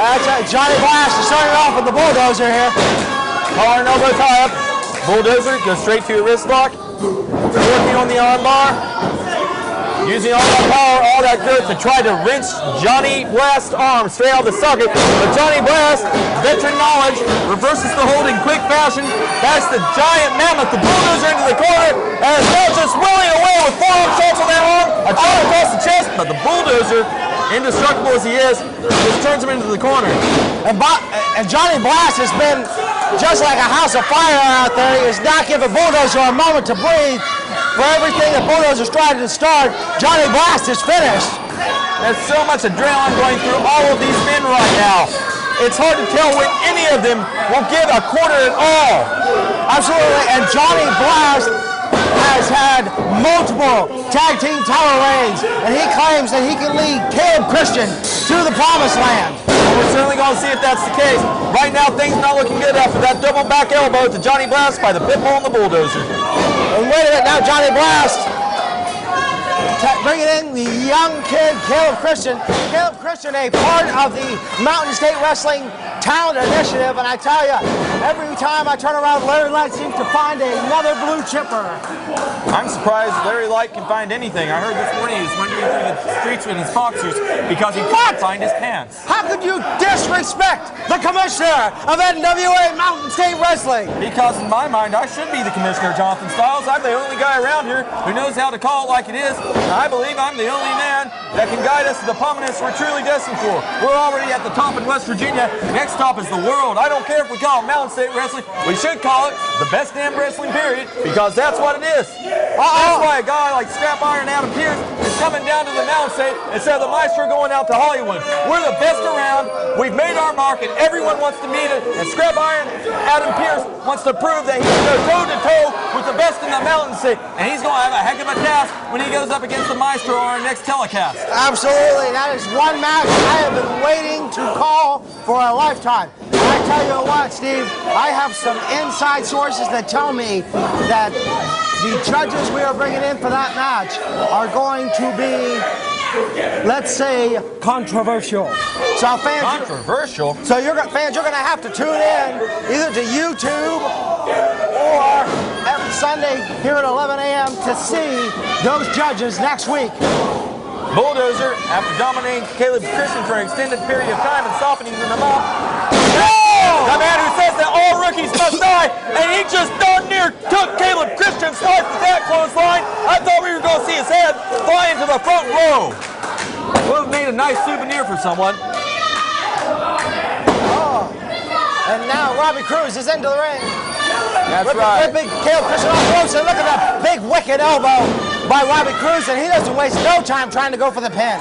That's Johnny Blast is starting off with the Bulldozer here. Collar and elbow tie up. Bulldozer goes straight to a wrist lock. Working on the arm bar. Using all that power, all that girth to try to wrench Johnny Blast's arm straight out of the socket. But Johnny Blast, veteran knowledge, reverses the hold in quick fashion. That's the giant mammoth, the Bulldozer into the corner. And it's just willing away with forearm shots on that arm. A shot across the chest, but the Bulldozer, indestructible as he is, just turns him into the corner. And Johnny Blast has been just like a house of fire out there. He has not given Bulldozer a moment to breathe. For everything that Bulldozer's tried to start, Johnny Blast is finished. There's so much adrenaline going through all of these men right now. It's hard to tell when any of them will give a quarter at all. Absolutely, and Johnny Blast has had multiple tag team title reigns, and he claims that he can lead Caleb Christian to the promised land. We're certainly going to see if that's the case. Right now, things not looking good after that double back elbow to Johnny Blast by the Pitbull and the Bulldozer. And wait a minute, now Johnny Blast bringing in the young kid, Caleb Christian. Caleb Christian, a part of the Mountain State Wrestling Talent Initiative, and I tell you, every time I turn around, Larry Light seems to find another blue chipper. I'm surprised Larry Light can find anything. I heard this morning he was wandering through the streets with his boxers because he couldn't find his pants. How could you disrespect the commissioner of NWA Mountain State Wrestling? Because in my mind, I should be the commissioner, Jonathan Styles. I'm the only guy around here who knows how to call it like it is. And I believe I'm the only man that can guide us to the prominence we're truly destined for. We're already at the top in West Virginia. Next top is the world. I don't care if we call it Mountain State Wrestling. We should call it the best damn wrestling period, because that's what it is. That's why a guy like Scrap Iron Adam Pearce is coming down to the Mountain State instead of the Maestro going out to Hollywood. We're the best around. We've made our mark, and everyone wants to meet it. And Scrap Iron Adam Pearce wants to prove that he can go toe-to-toe with the best in the Mountain State. And he's going to have a heck of a task when he goes up against the Maestro on our next telecast. Absolutely. That is one match I have been waiting to call for a lifetime. And I tell you what, Steve, I have some inside sources that tell me that the judges we are bringing in for that match are going to be, let's say, controversial. So fans, controversial? So fans, you're going to have to tune in either to YouTube or every Sunday here at 11 a.m. to see those judges next week. Bulldozer, after dominating Caleb Christian for an extended period of time and softening them up. The man who says that all rookies must die, and he just darn near took Caleb Christian's life with that clothesline. I thought we were going to see his head fly into the front row. Would have made a nice souvenir for someone. Oh. And now Robbie Cruz is into the ring. That's right. Ripping Caleb Christian off the ropes, and look at that big wicked elbow by Robbie Cruz, and he doesn't waste no time trying to go for the pin.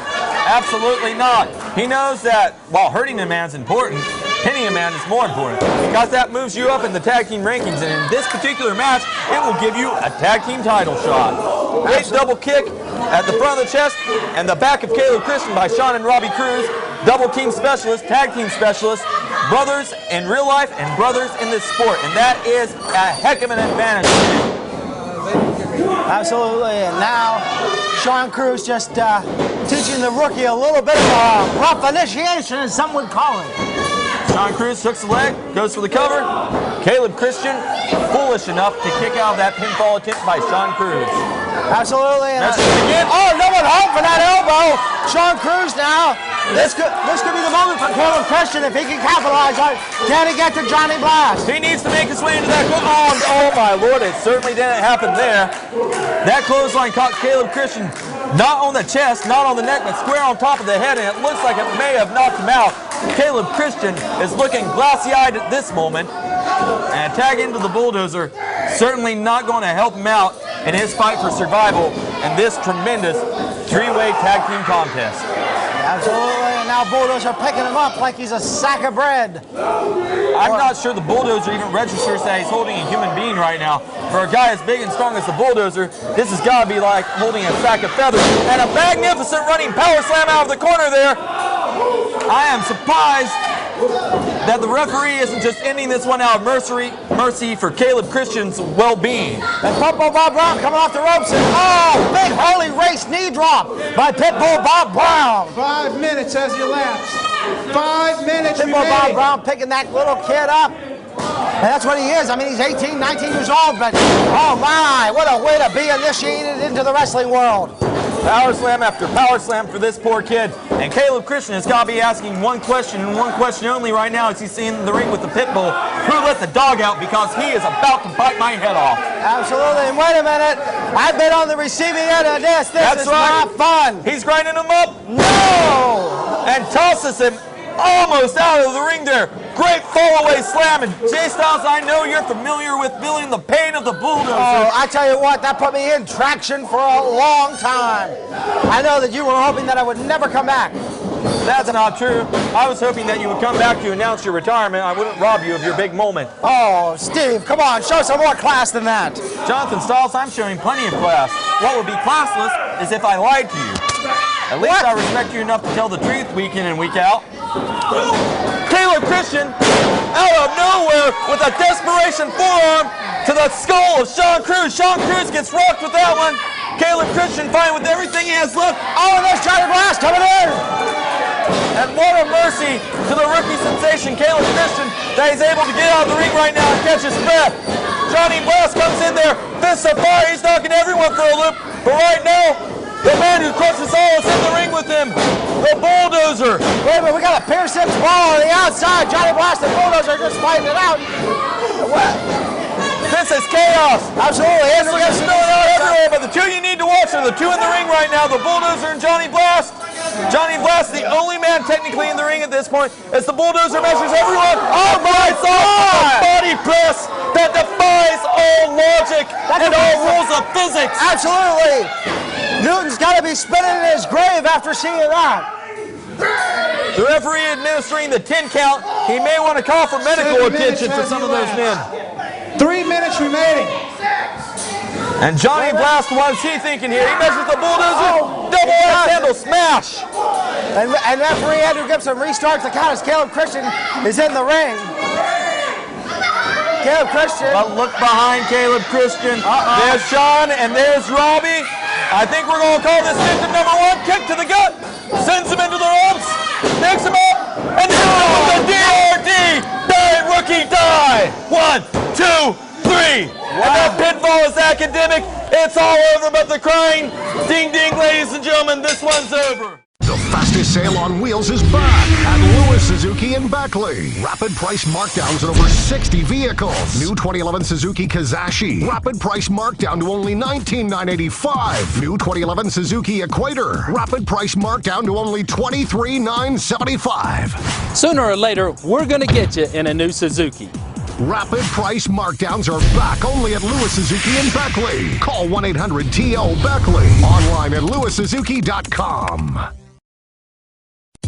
Absolutely not. He knows that while hurting a man's important, pinning a man is more important, because that moves you up in the tag team rankings, and in this particular match, it will give you a tag team title shot. Great double kick at the front of the chest and the back of Caleb Christian by Sean and Robbie Cruz. Double team specialist, tag team specialist, brothers in real life and brothers in this sport, and that is a heck of an advantage. Absolutely, and now Sean Cruz just teaching the rookie a little bit of a rough initiation, as some would call it. Sean Cruz hooks the leg, goes for the cover. Caleb Christian, foolish enough to kick out of that pinfall attempt by Sean Cruz. Absolutely. And again. Oh, no one home for that elbow. Sean Cruz now. This could be the moment for Caleb Christian if he can capitalize on it. Can he get to Johnny Blast? He needs to make his way into that. Oh my Lord, it certainly didn't happen there. That clothesline caught Caleb Christian not on the chest, not on the neck, but square on top of the head, and it looks like it may have knocked him out. Caleb Christian is looking glassy-eyed at this moment, and a tag into the Bulldozer certainly not going to help him out in his fight for survival in this tremendous three-way tag team contest. Absolutely, and now Bulldozer picking him up like he's a sack of bread. I'm not sure the Bulldozer even registers that he's holding a human being right now. For a guy as big and strong as the Bulldozer, this has got to be like holding a sack of feathers. And a magnificent running power slam out of the corner there. I am surprised that the referee isn't just ending this one out of mercy for Caleb Christian's well-being. And Pitbull Bob Brown coming off the ropes, and big Harley Race knee drop by Pitbull Bob Brown. 5 minutes has elapsed. 5 minutes Pitbull Bob remaining. Brown picking that little kid up. And that's what he is. I mean, he's 18, 19 years old, but oh my, what a way to be initiated into the wrestling world. Power slam after power slam for this poor kid. And Caleb Christian has got to be asking one question and one question only right now as he's in the ring with the Pitbull. Who let the dog out, because he is about to bite my head off. Absolutely. And wait a minute. I've been on the receiving end of this. This is not fun. He's grinding him up. No! And tosses him almost out of the ring there. Great fall-away slam. And Jay Styles, I know you're familiar with feeling the pain of the Bulldozer. Oh, I tell you what, that put me in traction for a long time. I know that you were hoping that I would never come back. That's not true. I was hoping that you would come back to announce your retirement. I wouldn't rob you of your big moment. Oh, Steve, come on, show some more class than that. Jonathan Styles, I'm showing plenty of class. What would be classless is if I lied to you. At least I respect you enough to tell the truth week in and week out. Caleb Christian, out of nowhere, with a desperation forearm to the skull of Sean Cruz. Sean Cruz gets rocked with that one. Caleb Christian fine with everything he has left. Oh, and there's Johnny Blast coming in. And what a mercy to the rookie sensation, Caleb Christian, that he's able to get out of the ring right now and catch his breath. Johnny Blast comes in there, fists of fire, he's knocking everyone for a loop. But right now, the man who crushes all is in the ring with him, the Bulldozer. Wait a minute, we got a Pierce Hips ball on the outside. Johnny Blast and Bulldozer are just fighting it out. This is chaos. Absolutely. And we're going to spill it out everywhere, but the two you need to watch are the two in the ring right now, the Bulldozer and Johnny Blast. Johnny Blast, the only man technically in the ring at this point, as the Bulldozer measures everyone. Oh my God! Body press that defies all logic and all rules of physics. Absolutely. Newton's got to be spinning in his grave after seeing that. The referee administering the 10 count. He may want to call for medical attention for some of those men. 3 minutes remaining. And Johnny Blast, what is he thinking here? He measures the Bulldozer, double axe handle smash. And referee Andrew Gibson restarts the count as Caleb Christian is in the ring. Caleb Christian. But look behind Caleb Christian. There's Sean and there's Robbie. I think we're going to call this victim number one. Kick to the gut. Sends him into the ropes. Picks him up. And hits him with the DRD. Die, rookie, die. 1, 2, 3. Wow. And that pinfall is academic. It's all over but the crying. Ding, ding, ladies and gentlemen. This one's over. The fastest sale on wheels is back at Lewis Suzuki in Beckley. Rapid price markdowns on over 60 vehicles. New 2011 Suzuki Kizashi. Rapid price markdown to only $19,985. New 2011 Suzuki Equator. Rapid price markdown to only $23,975. Sooner or later, we're going to get you in a new Suzuki. Rapid price markdowns are back only at Lewis Suzuki in Beckley. Call 1-800-TO-BECKLEY. Online at lewissuzuki.com.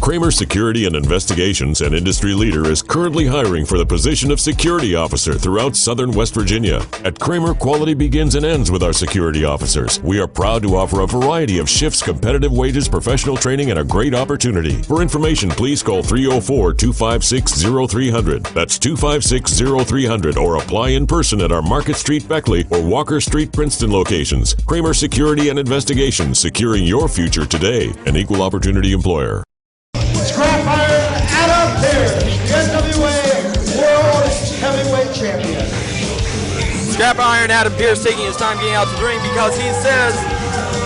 Kramer Security and Investigations, an industry leader, is currently hiring for the position of security officer throughout southern West Virginia. At Kramer, quality begins and ends with our security officers. We are proud to offer a variety of shifts, competitive wages, professional training, and a great opportunity. For information, please call 304-256-0300. That's 256-0300, or apply in person at our Market Street Beckley or Walker Street Princeton locations. Kramer Security and Investigations, securing your future today. An equal opportunity employer. Scrap iron Adam Pearce, NWA World Heavyweight Champion. Scrap Iron Adam Pearce taking his time getting out to the ring because he says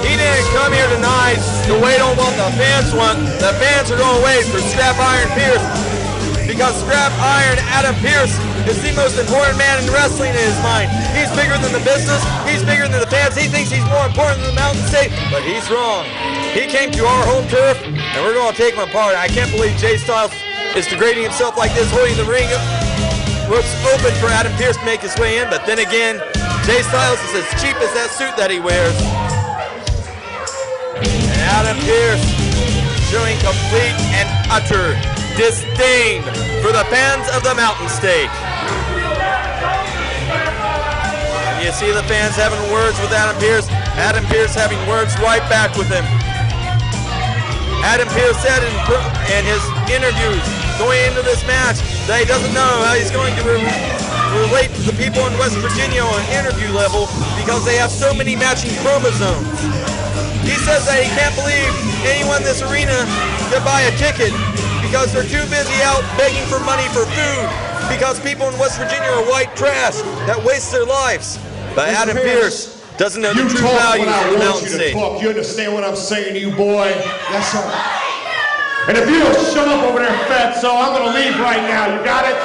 he didn't come here tonight to wait on what the fans want. The fans are going to wait for Scrap Iron Pearce because Scrap Iron Adam Pearce is the most important man in wrestling in his mind. He's bigger than the business. He's bigger than the fans. He thinks he's more important than the Mountain State, but he's wrong. He came to our home turf, and we're going to take him apart. I can't believe Jay Styles is degrading himself like this, holding the ring. Looks open for Adam Pearce to make his way in, but then again, Jay Styles is as cheap as that suit that he wears. And Adam Pearce showing complete and utter disdain for the fans of the Mountain State. And you see the fans having words with Adam Pearce. Adam Pearce having words right back with him. Adam Pearce said in his interviews going into this match that he doesn't know how he's going to relate to the people in West Virginia on an interview level because they have so many matching chromosomes. He says that he can't believe anyone in this arena could buy a ticket because they're too busy out begging for money for food because people in West Virginia are white trash that waste their lives. But Adam Pierce doesn't know the true values of the Mountain State. You understand what I'm saying to you, boy? Yes, sir. And if you don't shut up over there, fatso, I'm gonna leave right now. You got it?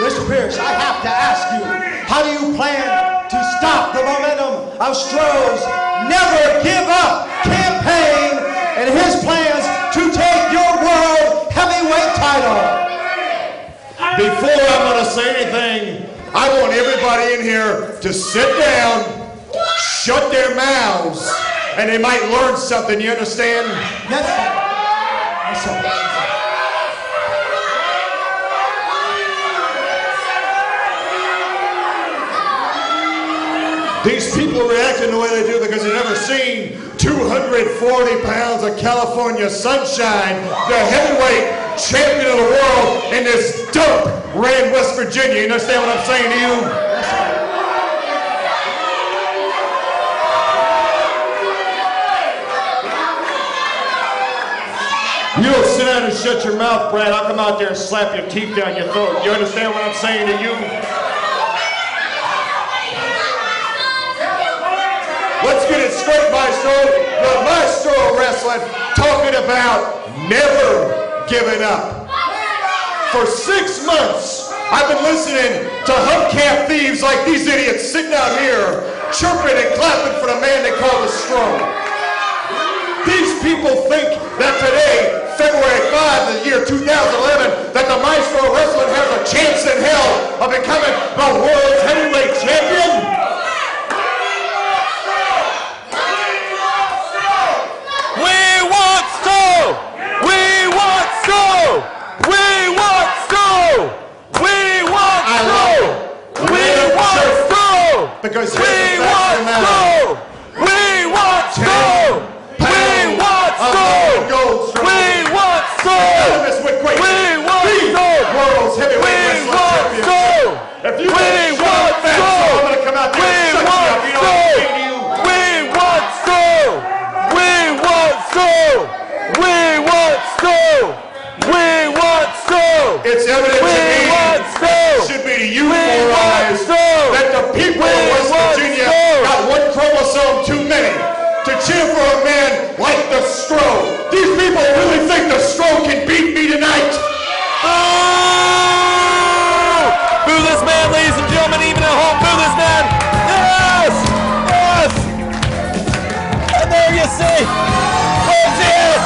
Mr. Pierce, I have to ask you, how do you plan to stop the momentum of Stroh's Never Give Up campaign and his plans to take your world heavyweight title? Before I'm gonna say anything, I want everybody in here to sit down, shut their mouths, and they might learn something, you understand? Yes, sir. Yes, sir. These people are reacting the way they do because they've never seen 240 pounds of California sunshine, the heavyweight champion of the world in this dump ran West Virginia. You understand what I'm saying to you? You don't sit down and shut your mouth, Brad. I'll come out there and slap your teeth down your throat. You understand what I'm saying to you? Let's get it straight, Maestro. The Maestro wrestling talking about never giving up. For 6 months, I've been listening to hubcap thieves like these idiots sitting out here chirping and clapping for the man they call the Strong. These people think that today, February 5, the year 2011, that the Maestro wrestling has a chance in hell of becoming the world's heavyweight champion. Because we want Stroh! We want Stroh! We want Stroh! We want Stroh! We want Stroh! World's heavyweight wrestling champion. If you want Stroh! I'm gonna come out there and shut you up. You know what I'm saying to you? We want Stroh! We want Stroh! We want Stroh! We want Stroh! It's evident to me. It should be to you, Four Eyes, that the people of West Virginia got one chromosome too many to cheer for a man like the Stroh. These people really think the Stroh can beat me tonight. Oh! Boo this man, ladies and gentlemen, even at home, boo this man. Yes! Yes! And there you see, right there,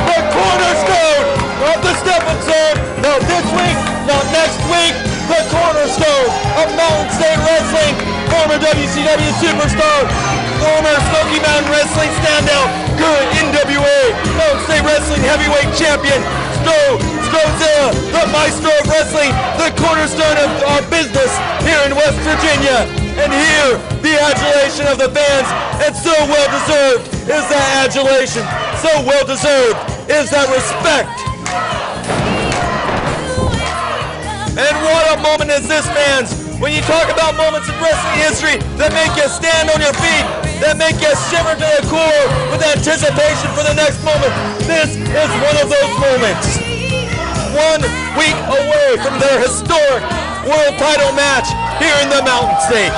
the cornerstone of the stepping stone. Not this week, not next week, the cornerstone of Mountain State Wrestling, former WCW superstar, former Smoky Mountain Wrestling standout, current NWA Mountain State Wrestling heavyweight champion, Strozilla, the Maestro of Wrestling, the cornerstone of our business here in West Virginia. And here, the adulation of the fans, and so well deserved is that adulation, so well deserved is that respect. And what a moment is this, fans, when you talk about moments in wrestling history that make you stand on your feet, that make you shimmer to the core with anticipation for the next moment. This is one of those moments. 1 week away from their historic world title match here in the Mountain State.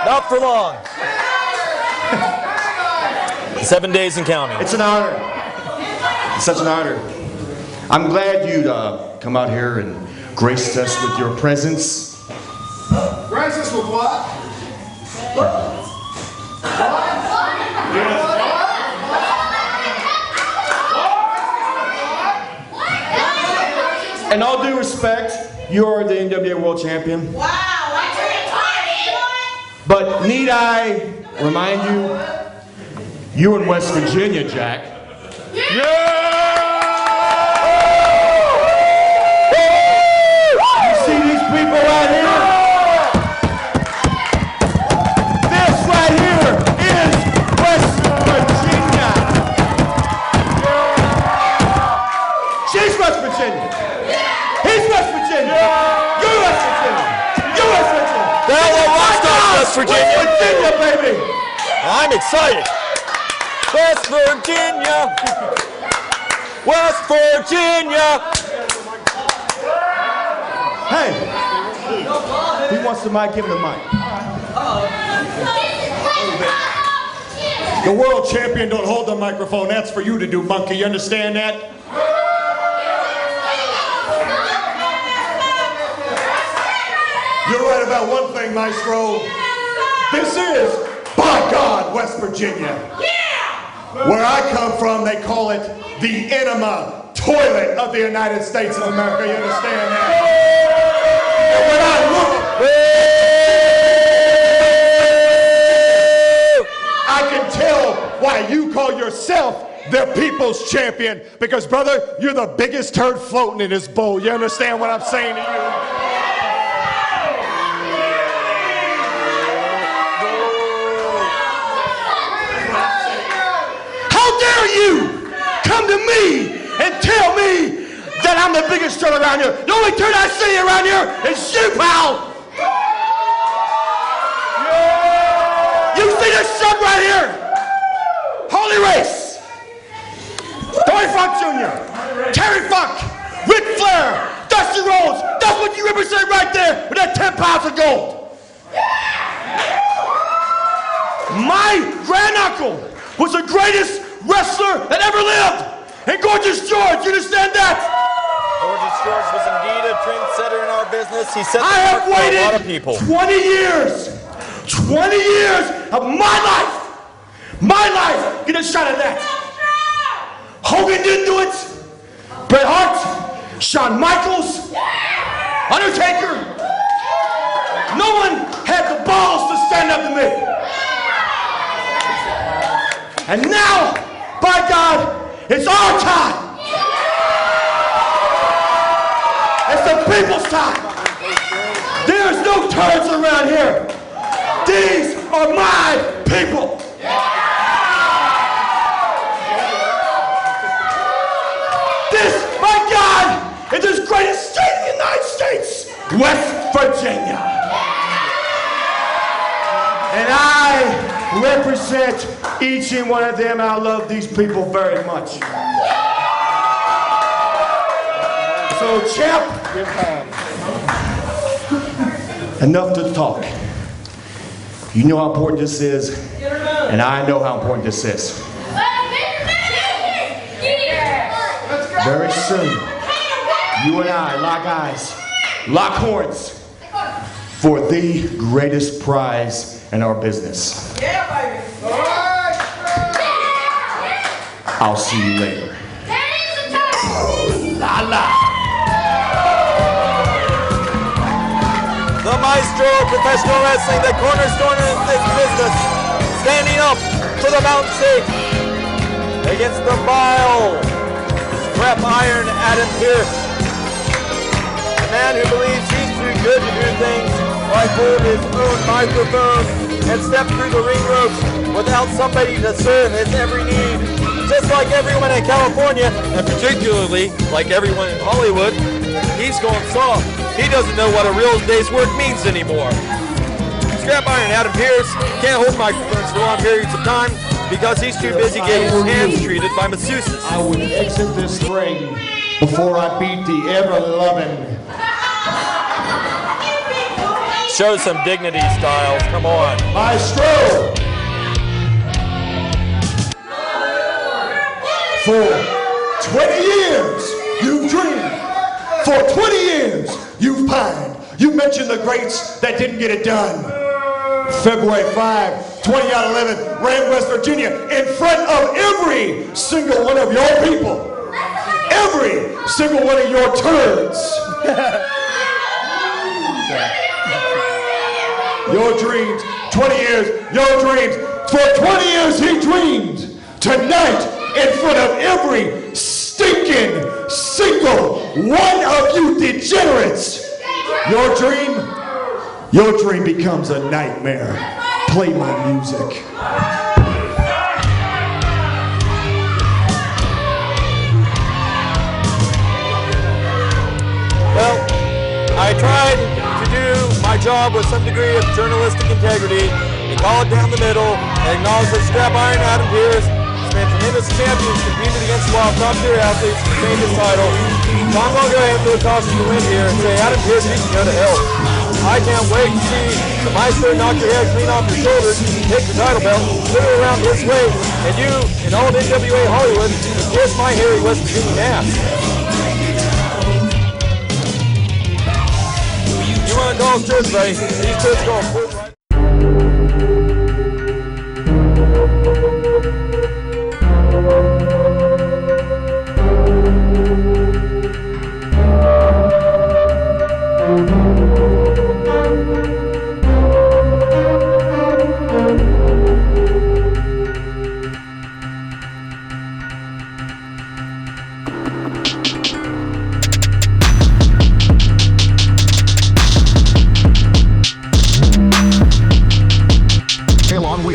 Not for long. 7 days and counting. It's an honor. It's such an honor. I'm glad you'd come out here and graced us with your presence. Grace us In all due respect, you are the NWA World Champion. Wow, that's retarded. But need I remind you, you in West Virginia, Jack. You see these people right here? This right here is West Virginia. She's West Virginia. He's West Virginia. You're West Virginia. You're West Virginia. The Outlaw Rockstars, West Virginia. West Virginia, baby. I'm excited. West Virginia. West Virginia. Hey, he wants the mic, give him the mic. The world champion don't hold the microphone. That's for you to do, monkey. You understand that? You're right about one thing, Maestro. This is, by God, West Virginia. Where I come from, they call it the enema toilet of the United States of America. You understand that? And when I look, I can tell why you call yourself the people's champion. Because, brother, you're the biggest turd floating in this bowl. You understand what I'm saying to you? You come to me and tell me that I'm the biggest turd around here. The only turd I see around here is you, pal. You see this son right here? Holy Race. Dory Funk Jr., Terry Funk, Ric Flair, Dusty Rhodes. That's what you represent right there with that 10 pounds of gold. My granduncle was the greatest wrestler that ever lived. And Gorgeous George, you understand that? Gorgeous George was indeed a trendsetter in our business. He set the I have mark for a lot of waited people. 20 years of my life, get a shot at that. Hogan didn't do it. Bret Hart, Shawn Michaels, Undertaker. No one had the balls to stand up to me. And now, by God, it's our time. It's the people's time. There's no turds around here. These are my people. This, my God, is the greatest state in the United States, West Virginia. And I represent each and one of them. I love these people very much. So, champ, enough to talk. You know how important this is, and I know how important this is. Very soon, you and I lock eyes, lock horns for the greatest prize in our business. Yeah, baby. I'll see you later. La la. The Maestro of professional wrestling, the cornerstone of this business, standing up for the mountain sake against the vile scrap iron Adam Pearce. A man who believes he's too good to do things like hold his own microphone and step through the ring ropes without somebody to serve his every need. Just like everyone in California, and particularly like everyone in Hollywood, he's going soft. He doesn't know what a real day's work means anymore. Scrap iron Adam Pearce can't hold microphones for long periods of time because he's too busy getting his hands treated by masseuses. I would exit this ring before I beat the ever-loving. Show some dignity, Styles. Come on. Maestro! For 20 years, you've dreamed. For 20 years, you've pined. You mentioned the greats that didn't get it done. February 5, 2011, ran West Virginia in front of every single one of your people. Every single one of your turds. Your dreams, 20 years, your dreams. For 20 years he dreamed. Tonight, in front of every stinking single one of you degenerates, your dream becomes a nightmare. Play my music. Well, I tried to do my job with some degree of journalistic integrity and call it down the middle and acknowledge that Scrap Iron Adam Pierce has been tremendous champions, competed against wild top-tier athletes to retain his title. So I'm going to go ahead and do a toss to the wind here and say, Adam Pierce, you can go to hell. I can't wait to see the Maestro knock your head clean off your shoulders, take your title belt, put it around his waist, and you, in old NWA Hollywood, kiss my hairy West Virginia ass. You want to call us church, buddy? These church going full right.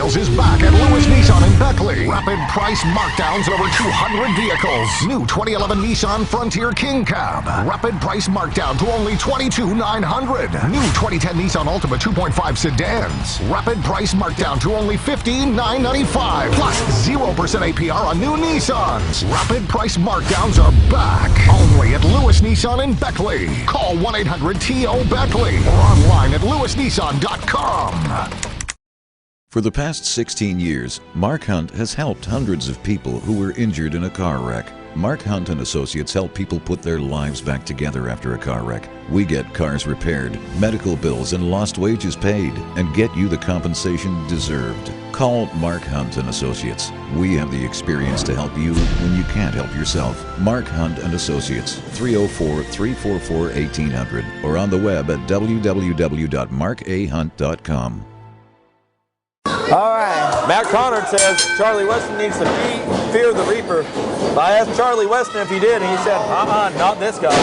Is back at Lewis Nissan in Beckley. Rapid price markdowns on over 200 vehicles. New 2011 Nissan Frontier King Cab. Rapid price markdown to only $22,900. New 2010 Nissan Altima 2.5 sedans. Rapid price markdown to only $15,995. Plus 0% APR on new Nissans. Rapid price markdowns are back. Only at Lewis Nissan in Beckley. Call 1-800-TO-BECKLEY or online at lewisnissan.com. For the past 16 years, Mark Hunt has helped hundreds of people who were injured in a car wreck. Mark Hunt and Associates help people put their lives back together after a car wreck. We get cars repaired, medical bills and lost wages paid, and get you the compensation deserved. Call Mark Hunt and Associates. We have the experience to help you when you can't help yourself. Mark Hunt and Associates, 304-344-1800, or on the web at www.markahunt.com. All right. Matt Conard says Charlie Weston needs to fear the Reaper. I asked Charlie Weston if he did, and he said, not this guy.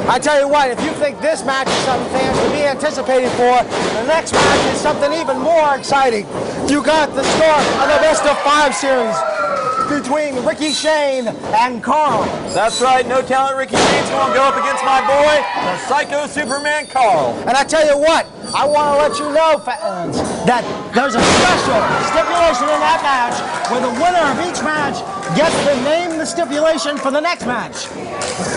I tell you what, if you think this match is something fans would be anticipating for, the next match is something even more exciting. You got the start of the Best of 5 series between Ricky Shane and Karl. That's right, no talent Ricky Shane's going to go up against my boy, the Psycho Superman Karl. And I tell you what, I want to let you know, fans, that there's a special stipulation in that match where the winner of each match gets to name the stipulation for the next match.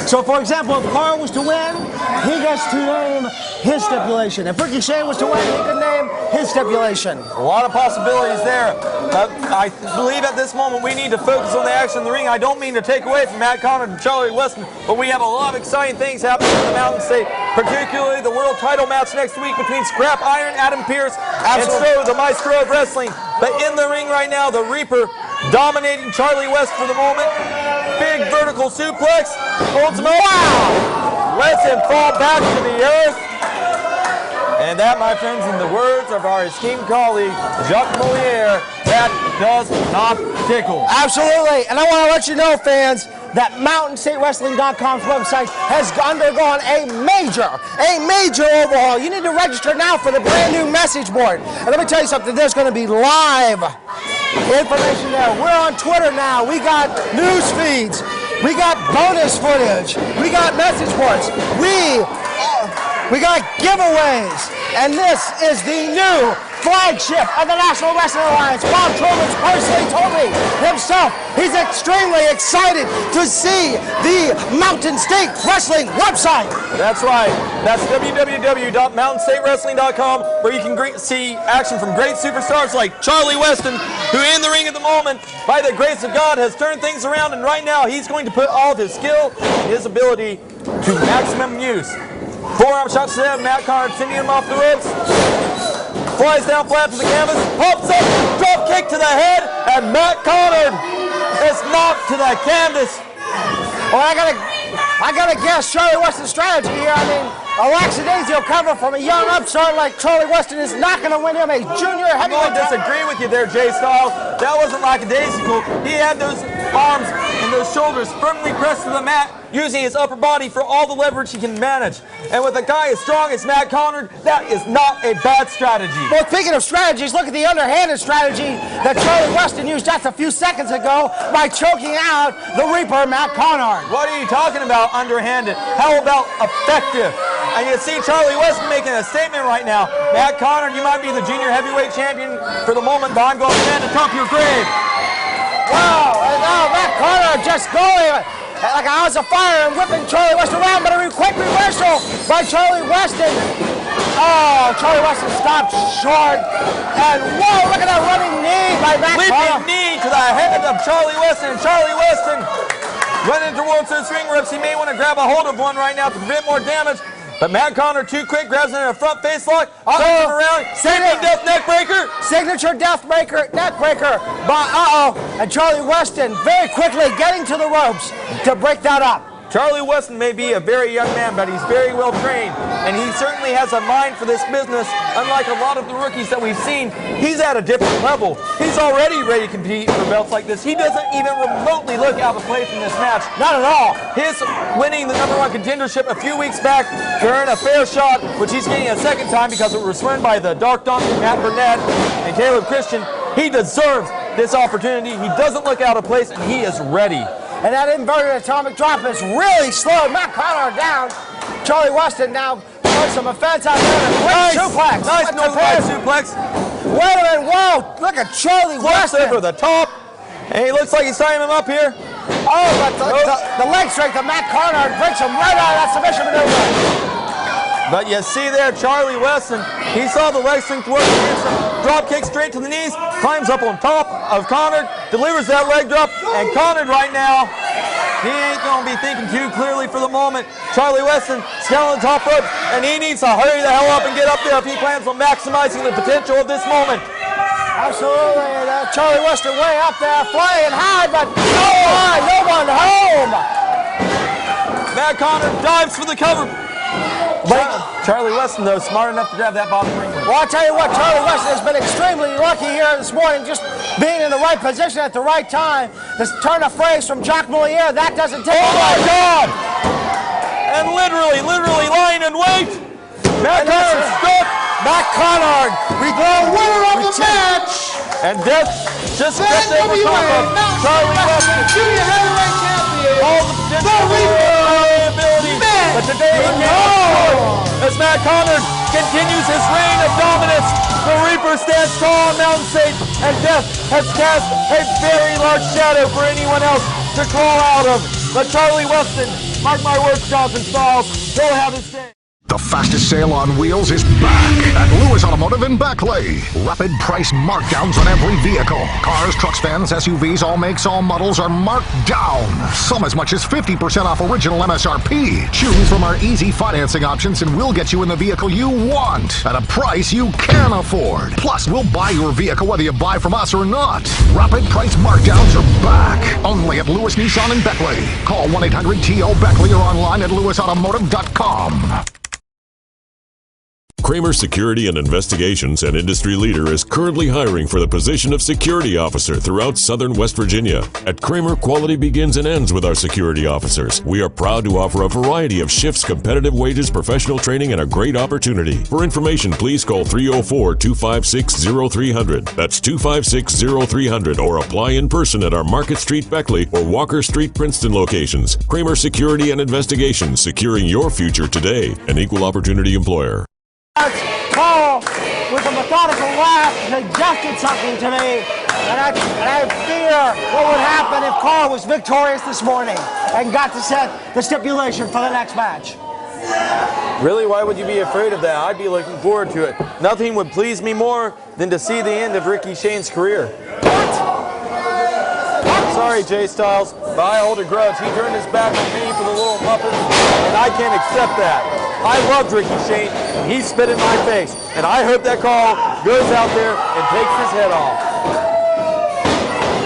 So, for example, if Karl was to win, he gets to name his stipulation. If Ricky Shane was to win, he could name his stipulation. A lot of possibilities there. I believe at this moment we need to focus on the action in the ring. I don't mean to take away from Matt Conard and Charlie Weston, but we have a lot of exciting things happening in the Mountain State, particularly the world title match next week between Scrap Iron Adam Pierce and so the Maestro of Wrestling. But in the ring right now, the Reaper dominating Charlie West for the moment. Big vertical suplex. Holds him up. Wow! Lets him fall back to the earth. And that, my friends, in the words of our esteemed colleague, Jacques Moliere, that does not tickle. Absolutely. And I want to let you know, fans, that MountainStateWrestling.com's website has undergone a major overhaul. You need to register now for the brand new message board. And let me tell you something, there's going to be live information there. We're on Twitter now. We got news feeds. We got bonus footage. We got message boards. We got giveaways. And this is the new flagship of the National Wrestling Alliance. Bob Truman's personally told me himself he's extremely excited to see the Mountain State Wrestling website. That's right. That's www.mountainstatewrestling.com, where you can see action from great superstars like Charlie Weston, who in the ring at the moment, by the grace of God, has turned things around, and right now he's going to put all of his skill and his ability to maximum use. Forearm shots to him, Matt Conard sending him off the ropes. flies down flat to the canvas, hops up, drop kick to the head, and Matt Conard is knocked to the canvas. Well, I gotta guess Charlie Weston's strategy here. I mean, a lackadaisical cover from a young upstart like Charlie Weston is not going to win him a junior heavyweight. I disagree with you there, Jay Styles. That wasn't lackadaisical. He had those arms and those shoulders firmly pressed to the mat, using his upper body for all the leverage he can manage. And with a guy as strong as Matt Conard, that is not a bad strategy. Well, speaking of strategies, look at the underhanded strategy that Charlie Weston used just a few seconds ago by choking out the Reaper, Matt Conard. What are you talking about, underhanded? How about effective? And you see Charlie Weston making a statement right now. Matt Conard, you might be the junior heavyweight champion for the moment, but I'm going to stand atop your grave. Wow, and now Matt Conard just going like a house of fire and whipping Charlie Weston around, but a quick reversal by Charlie Weston. Oh, Charlie Weston stopped short. And whoa, look at that running knee by Matt Conard. Leaping knee to the head of Charlie Weston. Charlie Weston running towards those ring rips. He may want to grab a hold of one right now to prevent more damage. But Matt Conard too quick, grabs him in a front face lock, him around, signature death neck breaker. Signature death breaker, neck breaker. But and Charlie Weston very quickly getting to the ropes to break that up. Charlie Weston may be a very young man, but he's very well trained, and he certainly has a mind for this business. Unlike a lot of the rookies that we've seen, he's at a different level. He's already ready to compete for belts like this. He doesn't even remotely look out of place in this match. Not at all. His winning the #1 contendership a few weeks back to earn a fair shot, which he's getting a second time because it was won by the Dark Donkey, Matt Burnett, and Caleb Christian. He deserves this opportunity. He doesn't look out of place, and he is ready. And that inverted atomic drop has really slowed Matt Conard down. Charlie Weston now showing some offense out there. A great suplex. Nice northwide suplex. Wait a minute, whoa, look at Charlie Weston. Over the top. And he looks like he's tying him up here. Oh, but the leg strength of Matt Conard breaks him right out of that submission maneuver. But you see there, Charlie Weston, he saw the leg strength work against him. Drop kick straight to the knees, climbs up on top of Conard, delivers that leg drop, and Conard right now, he ain't going to be thinking too clearly for the moment. Charlie Weston still on the top rope, and he needs to hurry the hell up and get up there if he plans on maximizing the potential of this moment. Absolutely, Charlie Weston way up there, flying high, but no one home. Matt Conard dives for the cover. Charlie Weston, though, smart enough to grab that bottom ring. Well, I'll tell you what, Charlie Weston has been extremely lucky here this morning, just being in the right position at the right time. This turn of phrase from Jacques Moliere, that doesn't take Oh, my God! And literally lying in wait. Matt Conard struck. Matt Conard, the winner of the match. And death just stepped over top of Charlie Weston. Junior heavyweight champion. All the potential ability. But today he can't as Matt Conard continues his reign of dominance. The Reaper stands tall on Mountain State, and death has cast a very large shadow for anyone else to crawl out of. But Charlie Weston, mark my words, Jonathan Styles, he'll have his day. The fastest sale on wheels is back at Lewis Automotive in Beckley. Rapid price markdowns on every vehicle. Cars, trucks, vans, SUVs, all makes, all models are marked down. Some as much as 50% off original MSRP. Choose from our easy financing options and we'll get you in the vehicle you want at a price you can afford. Plus, we'll buy your vehicle whether you buy from us or not. Rapid price markdowns are back. Only at Lewis Nissan in Beckley. Call 1-800-TO-BECKLEY or online at lewisautomotive.com. Kramer Security and Investigations, an industry leader, is currently hiring for the position of security officer throughout southern West Virginia. At Kramer, quality begins and ends with our security officers. We are proud to offer a variety of shifts, competitive wages, professional training, and a great opportunity. For information, please call 304-256-0300. That's 256-0300, or apply in person at our Market Street Beckley or Walker Street Princeton locations. Kramer Security and Investigations, securing your future today. An equal opportunity employer. Karl, with a methodical laugh, suggested something to me, and I fear what would happen if Karl was victorious this morning and got to set the stipulation for the next match. Really, why would you be afraid of that? I'd be looking forward to it. Nothing would please me more than to see the end of Ricky Shane's career. What? Sorry, Jay Styles, but I hold a grudge. He turned his back on me for the little Muppet, and I can't accept that. I loved Ricky Shane, and he spit in my face, and I hope that Karl goes out there and takes his head off.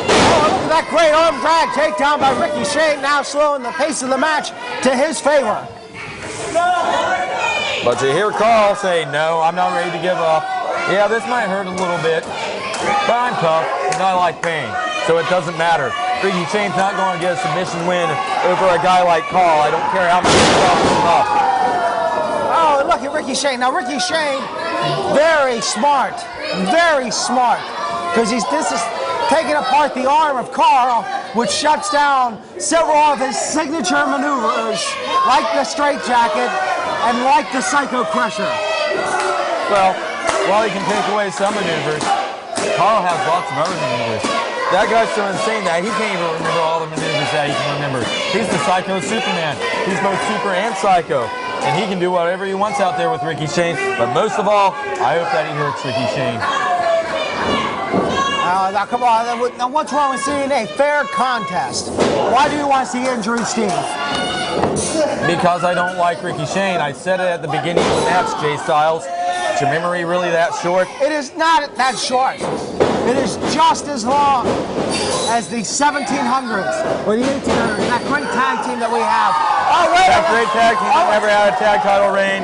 Oh, look at that great arm drag takedown by Ricky Shane, now slowing the pace of the match to his favor. But you hear Karl say, no, I'm not ready to give up. Yeah, this might hurt a little bit, but I'm tough and I like pain, so it doesn't matter. Ricky Shane's not going to get a submission win over a guy like Karl. I don't care how much he drops him up. Oh, look at Ricky Shane. Now, Ricky Shane, very smart, because this is taking apart the arm of Karl, which shuts down several of his signature maneuvers, like the straitjacket and like the Psycho Crusher. Well, while he can take away some maneuvers, Karl has lots of other maneuvers. That guy's so insane that he can't even remember all the maneuvers that he can remember. He's the Psycho Superman. He's both super and psycho. And he can do whatever he wants out there with Ricky Shane. But most of all, I hope that he hurts Ricky Shane. Now, come on. Now, what's wrong with seeing a fair contest? Why do you want to see injury, Steve? Because I don't like Ricky Shane. I said it at the beginning of the match, Jay Styles. Is your memory really that short? It is not that short. It is just as long as the 1700s or the 1800s, that great tag team that we have. Oh, wait that great tag team that never had a tag title reign.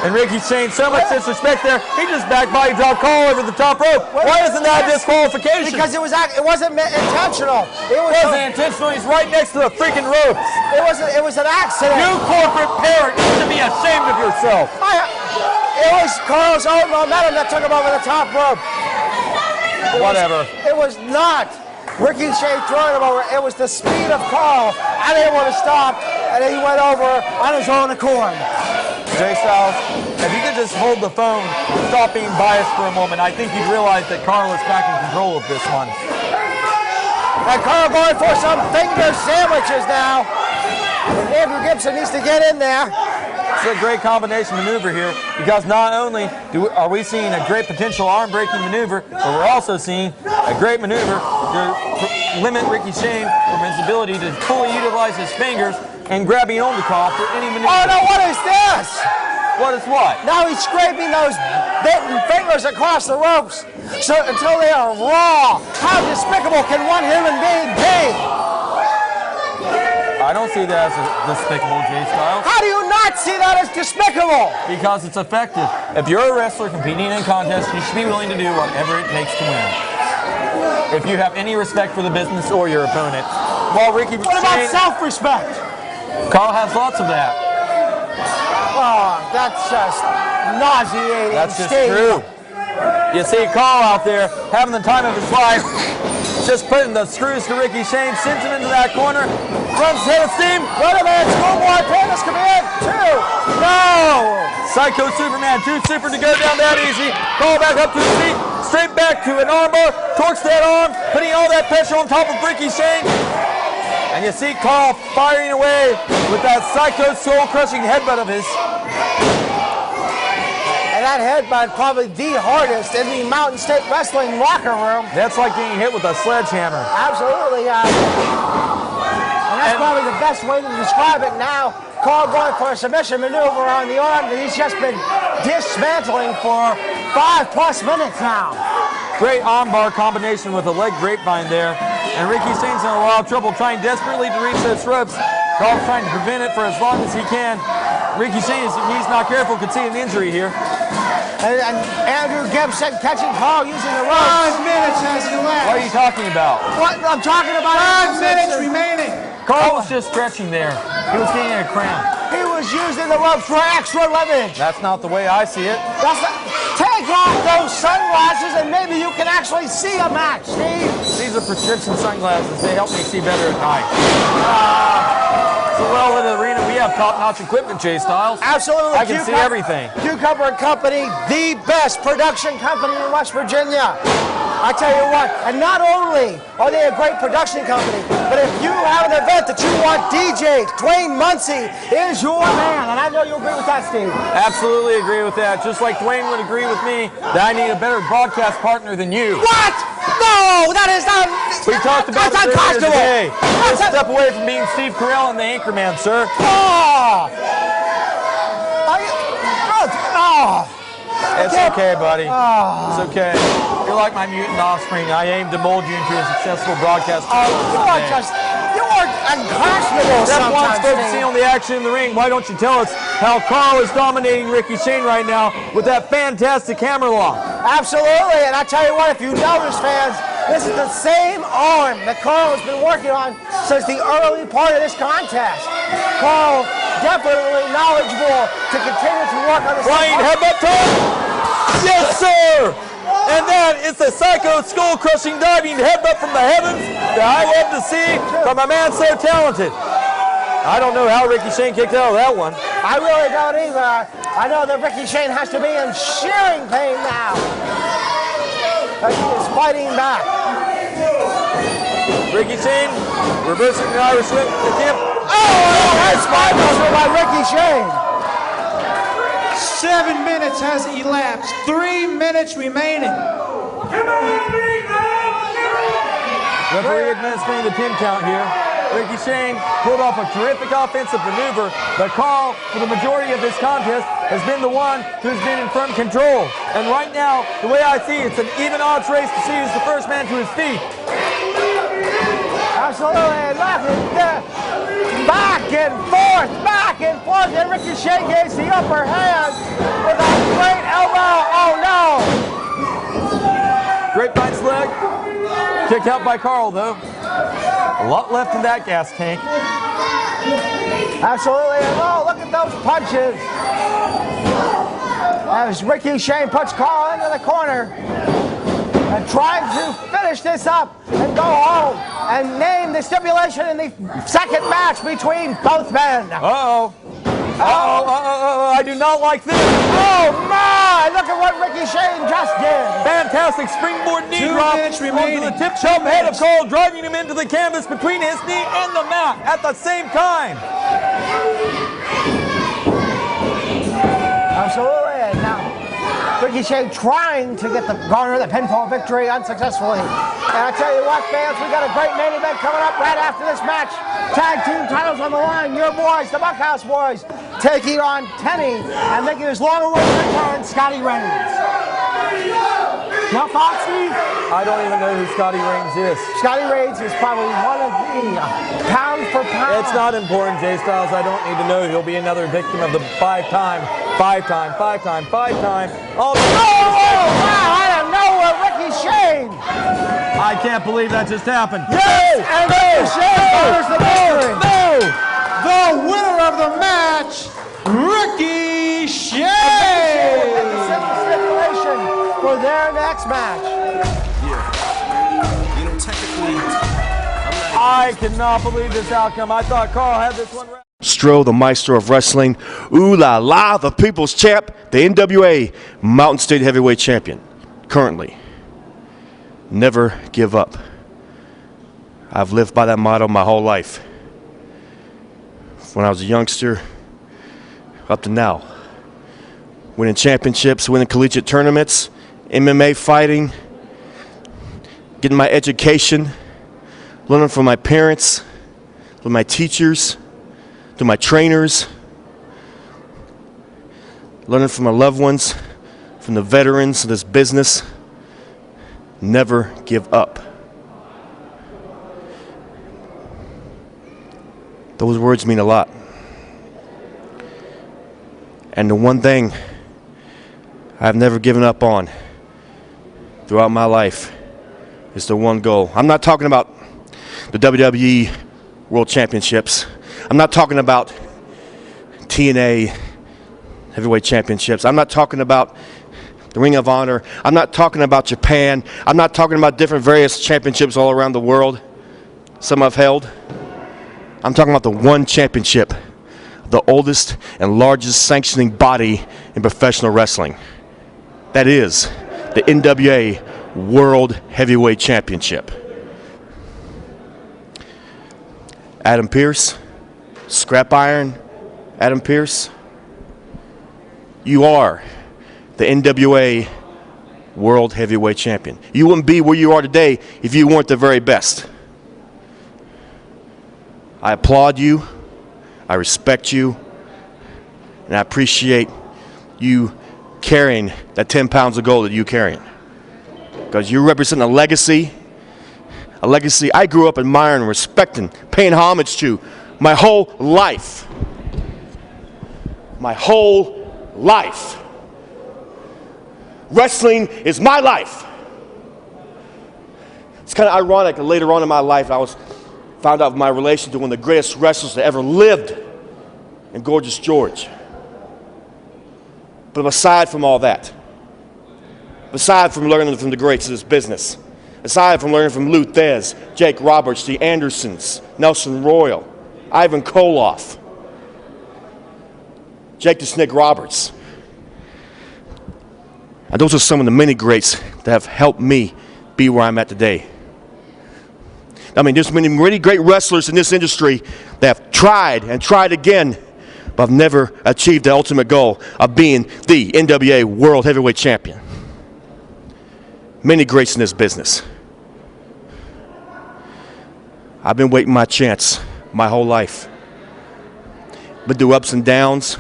And Ricky Shane, so much disrespect there. He just back body dropped Karl over the top rope. Why isn't that a disqualification? Because it wasn't intentional. It wasn't intentional. He's right next to the freaking ropes. It was an accident. You corporate parent, you should be ashamed of yourself. It was Karl's own momentum that took him over the top rope. Whatever. It was not Ricky Shane throwing him over. It was the speed of Karl, unable to stop, and he went over on his own accord. Jay Styles, if you could just hold the phone, stop being biased for a moment, I think you'd realize that Karl is back in control of this one. And Karl going for some finger sandwiches now. And Andrew Gibson needs to get in there. It's a great combination maneuver here because not only are we seeing a great potential arm-breaking maneuver, but we're also seeing a great maneuver to limit Ricky Shane from his ability to fully utilize his fingers and grabbing onto Karl for any maneuver. Oh no, what is this? What is what? Now he's scraping those bitten fingers across the ropes until they are raw. How despicable can one human being be? I don't see that as despicable, Jay Styles. How do you not see that as despicable? Because it's effective. If you're a wrestler competing in a contest, you should be willing to do whatever it takes to win. If you have any respect for the business or your opponent. While Ricky What about self-respect? Karl has lots of that. Oh, that's just nauseating. That's just true. You see Karl out there having the time of his life, just putting the screws to Ricky Shane, sends him into that corner, runs head of steam. Wait a minute, Schoolboy Pandas come in. 2. No! Psycho Superman, too super to go down that easy. Karl back up to his feet, straight back to an armbar, torques that arm, putting all that pressure on top of Ricky Shane. And you see Karl firing away with that Psycho soul-crushing headbutt of his. And that headbutt probably the hardest in the Mountain State Wrestling locker room. That's like getting hit with a sledgehammer. Absolutely. And that's probably the best way to describe it now. Karl going for a submission maneuver on the arm that he's just been dismantling for 5+ minutes now. Great armbar combination with a leg grapevine there. And Ricky Shane's in a lot of trouble trying desperately to reach those ropes. Karl's trying to prevent it for as long as he can. Ricky Shane, if he's not careful, could see an injury here. And Andrew Gibson catching Karl using the ropes. 5 minutes has elapsed. What are you talking about? What I'm talking about? 5 minutes remaining. Karl was just stretching there. He was getting a cramp. He was using the ropes for extra leverage. That's not the way I see it. Take off those sunglasses and maybe you can actually see a match, Steve. These are prescription sunglasses. They help me see better at night. So well in the arena, we have top-notch equipment, Jay Styles. Absolutely. I can see everything. Cucumber & Company, the best production company in West Virginia. I tell you what, and not only are they a great production company, but if you have an event that you want DJ'd, Dwane Muncy is your man. And I know you agree with that, Steve. Absolutely agree with that. Just like Dwane would agree with me that I need a better broadcast partner than you. What? No, that is not. We talked about it earlier today. One step away from being Steve Carell and the Anchorman, sir. It's okay, buddy. It's okay. You're like my mutant offspring. I aim to mold you into a successful broadcast. You are unconscionable Step one, sometimes. focusing on the action in the ring. Why don't you tell us how Karl is dominating Ricky Shane right now with that fantastic hammer lock? Absolutely, and I tell you what, if you notice, fans, this is the same arm that Karl has been working on since the early part of this contest. Karl definitely knowledgeable to continue to work on the Flying headbutt top. Yes, sir. And that is the psycho skull-crushing diving headbutt from the heavens that I love to see from a man so talented. I don't know how Ricky Shane kicked out of that one. I really don't either. I know that Ricky Shane has to be in shearing pain now. As he is fighting back. Ricky Shane reversing the Irish whip attempt. Oh, that's spine buster by Ricky Shane. 7 minutes has elapsed. 3 minutes remaining. Referee administering the pin count here. Ricky Shane pulled off a terrific offensive maneuver, but Karl, for the majority of this contest, has been the one who's been in firm control. And right now, the way I see it, it's an even odds race to see who's the first man to his feet. Absolutely, back and forth, and Ricky Shane gets the upper hand with a great elbow. Oh no! Grapevine slug. Kicked out by Karl, though. A lot left in that gas tank. Absolutely, and oh, look at those punches. As Ricky Shane puts Karl into the corner and trying to finish this up and go home and name the stipulation in the second match between both men. Uh-oh. I do not like this. Oh my! Look at what Ricky Shane just did. Fantastic springboard knee 2 drop minutes onto remaining. the tip-top head of Karl, driving him into the canvas between his knee and the mat at the same time. Absolutely. And now Ricky Shane trying to garner the pinfall victory unsuccessfully. And I tell you what, fans, we got a great main event coming up right after this match. Tag team titles on the line. Your boys, the Bunkhouse boys, taking on Tenney and making his long-awaited return, Scotty Reigns. Now, Foxy? I don't even know who Scotty Reigns is. Scotty Reigns is probably one of the pound for pound. It's not important, Jay Styles. I don't need to know. He'll be another victim of the five-time. Oh, wow, out of nowhere, Ricky Shane. I can't believe that just happened. Yes, and Ricky Shane garners the victory. The winner of the match, Ricky Shane. Stipulation for their next match. I cannot believe this outcome. I thought Karl had this one. Maestro, the Maestro of wrestling. Ooh la la, the people's champ, the NWA Mountain State Heavyweight Champion. Currently. Never give up. I've lived by that motto my whole life. When I was a youngster, up to now. Winning championships, winning collegiate tournaments, MMA fighting, getting my education, learning from my parents, from my teachers, to my trainers, learning from my loved ones, from the veterans of this business. Never give up. Those words mean a lot. And the one thing I've never given up on throughout my life is the one goal. I'm not talking about the WWE World Championships. I'm not talking about TNA Heavyweight Championships. I'm not talking about the Ring of Honor. I'm not talking about Japan. I'm not talking about different various championships all around the world. Some I've held. I'm talking about the one championship, the oldest and largest sanctioning body in professional wrestling. That is the NWA World Heavyweight Championship. Adam Pearce, Scrap Iron, Adam Pearce, you are the NWA World Heavyweight Champion. You wouldn't be where you are today if you weren't the very best. I applaud you, I respect you, and I appreciate you carrying that 10 pounds of gold that you're carrying. Because you represent a legacy I grew up admiring, respecting, paying homage to my whole life. My whole life. Wrestling is my life. It's kind of ironic that later on in my life I found out my relation to one of the greatest wrestlers that ever lived in Gorgeous George. But aside from all that, aside from learning from the greats of this business, aside from learning from Lou Thez, Jake Roberts, the Andersons, Nelson Royal, Ivan Koloff, Jake the Snake Roberts, and those are some of the many greats that have helped me be where I'm at today. I mean, there's many really great wrestlers in this industry that have tried and tried again, but have never achieved the ultimate goal of being the NWA World Heavyweight Champion. Many greats in this business. I've been waiting my chance my whole life. Been through ups and downs,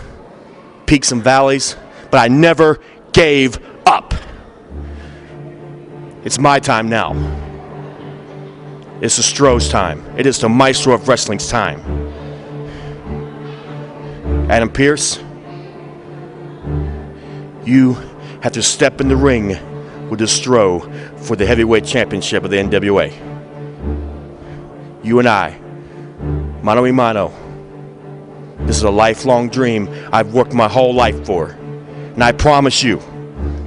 peaks and valleys, but I never gave up. It's my time now. It's the Stroh's time. It is the Maestro of Wrestling's time. Adam Pearce, you have to step in the ring with the Stroh for the heavyweight championship of the NWA. You and I, mano a mano. This is a lifelong dream I've worked my whole life for. And I promise you,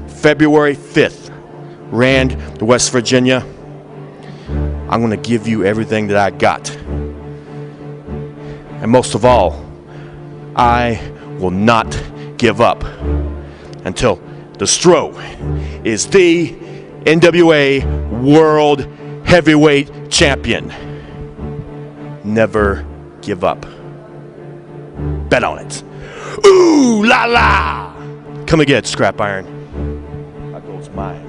February 5th, Rand, to West Virginia, I'm going to give you everything that I got. And most of all, I will not give up until the Stroh is the NWA World Heavyweight Champion. Never give up. Bet on it. Ooh la la! Come again, Scrap Iron. My gold's mine.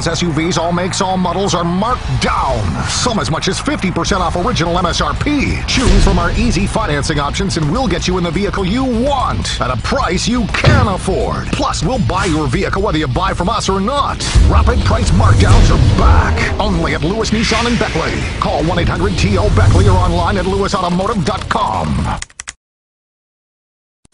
SUVs, all makes, all models are marked down. Some as much as 50% off original MSRP. Choose from our easy financing options and we'll get you in the vehicle you want at a price you can afford. Plus, we'll buy your vehicle whether you buy from us or not. Rapid price markdowns are back. Only at Lewis Nissan in Beckley. Call 1-800-TO-BECKLEY or online at lewisautomotive.com.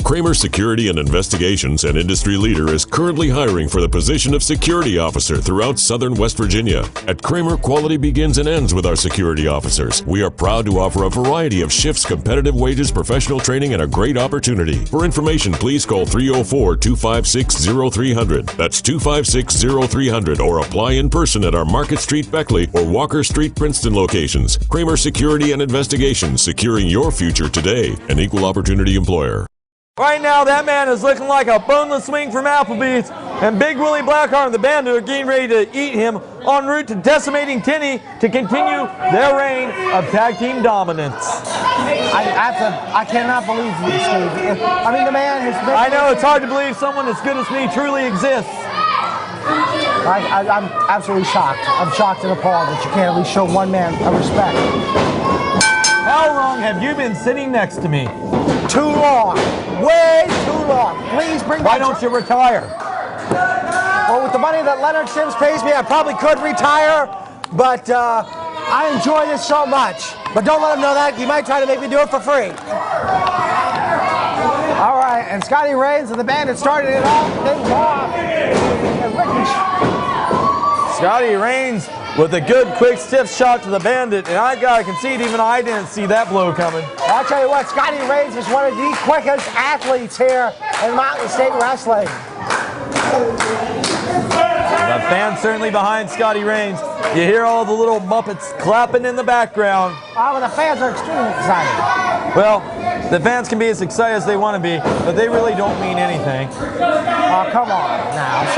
Kramer Security and Investigations, an industry leader, is currently hiring for the position of security officer throughout southern West Virginia. At Kramer, quality begins and ends with our security officers. We are proud to offer a variety of shifts, competitive wages, professional training, and a great opportunity. For information, please call 304-256-0300. That's 256-0300, or apply in person at our Market Street Beckley or Walker Street Princeton locations. Kramer Security and Investigations, securing your future today. An equal opportunity employer. Right now, that man is looking like a boneless wing from Applebee's, and Big Willie Blackheart and the band are getting ready to eat him en route to decimating Tenney to continue their reign of tag team dominance. I cannot believe you, Steve. I mean, the man is... I know, it's hard to believe someone as good as me truly exists. I'm absolutely shocked. I'm shocked and appalled that you can't at least show one man a respect. How long have you been sitting next to me? Too long. Way too long. Please bring Why don't you retire? Well, with the money that Leonard Sims pays me, I probably could retire, but I enjoy this so much. But don't let him know that. He might try to make me do it for free. All right, and Scotty Rains and the band had started it off. Things off. Scotty Rains with a good, quick, stiff shot to the Bandit, and I gotta concede, even I didn't see that blow coming. I'll tell you what, Scotty Reigns is one of the quickest athletes here in Mountain State Wrestling. The fans certainly behind Scotty Reigns. You hear all the little Muppets clapping in the background. Oh, the fans are extremely excited. Well, the fans can be as excited as they want to be, but they really don't mean anything. Oh, come on now.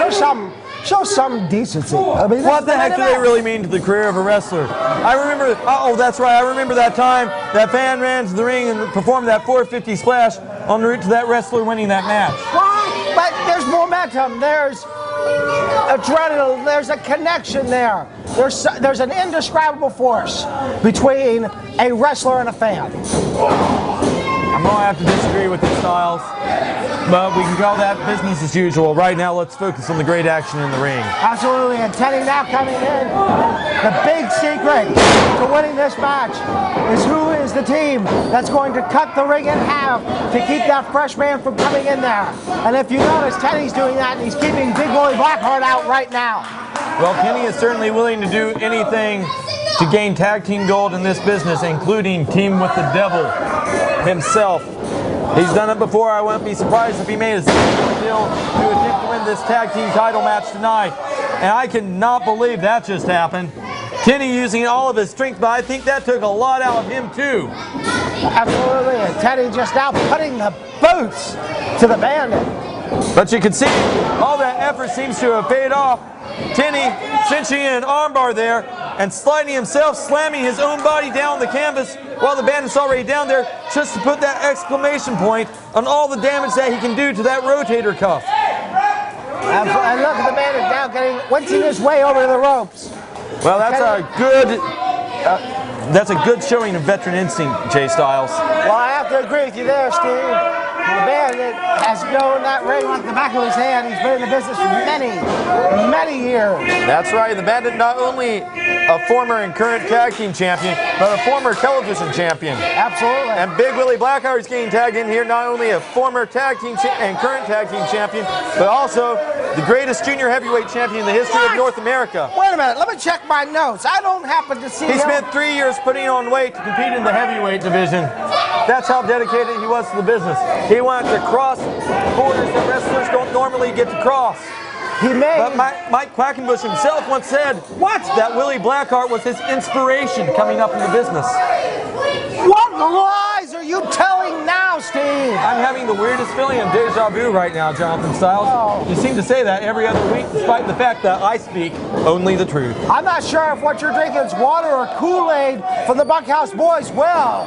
Show some decency. I mean, what the heck do they really mean to the career of a wrestler? I remember, oh, that's right, I remember that time that fan ran to the ring and performed that 450 splash en route to that wrestler winning that match. Well, but there's momentum. There's adrenaline. There's a connection there. There's an indescribable force between a wrestler and a fan. I'm going to have to disagree with the Styles, but we can call that business as usual. Right now, let's focus on the great action in the ring. Absolutely, and Tenney now coming in. The big secret to winning this match is who is the team that's going to cut the ring in half to keep that fresh man from coming in there. And if you notice, Tenney's doing that, and he's keeping Big Willie Blackheart out right now. Well, Kenny is certainly willing to do anything to gain tag team gold in this business, including team with the devil himself. He's done it before. I wouldn't be surprised if he made a deal to attempt to win this tag team title match tonight. And I cannot believe that just happened. Tenney using all of his strength, but I think that took a lot out of him too. Absolutely, and Tenney just now putting the boots to the Bandit. But you can see all that effort seems to have paid off. Tenney cinching in an armbar there and sliding himself, slamming his own body down the canvas while the Bandit's already down there, just to put that exclamation point on all the damage that he can do to that rotator cuff. Absolutely. And look at the Bandit now wincing his way over to the ropes. Well, that's a good showing of veteran instinct, Jay Styles. Well, I have to agree with you there, Steve. The Bandit has known that ring like the back of his hand. He's been in the business for many, many years. That's right. The Bandit not only a former and current tag team champion, but a former television champion. Absolutely. And Big Willie Blackheart is getting tagged in here, not only a former tag team and current tag team champion, but also the greatest junior heavyweight champion in the history of North America. Wait a minute. Let me check my notes. I don't happen to see He spent 3 years putting on weight to compete in the heavyweight division. That's how dedicated he was to the business. He wanted to cross borders that wrestlers don't normally get to cross. But Mike Quackenbush himself once said that Willie Blackheart was his inspiration coming up in the business. What lies are you telling now, Steve? I'm having the weirdest feeling of deja vu right now, Jonathan Styles. Oh. You seem to say that every other week, despite the fact that I speak only the truth. I'm not sure if what you're drinking is water or Kool-Aid from the Bunkhouse Boys. Well,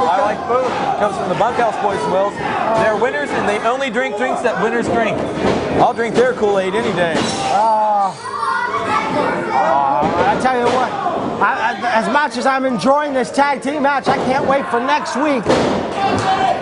I like both. It comes from the Bunkhouse Boys Wells. They're winners, and they only drink drinks that winners drink. I'll drink their Kool-Aid any day. I tell you what, as much as I'm enjoying this tag team match, I can't wait for next week.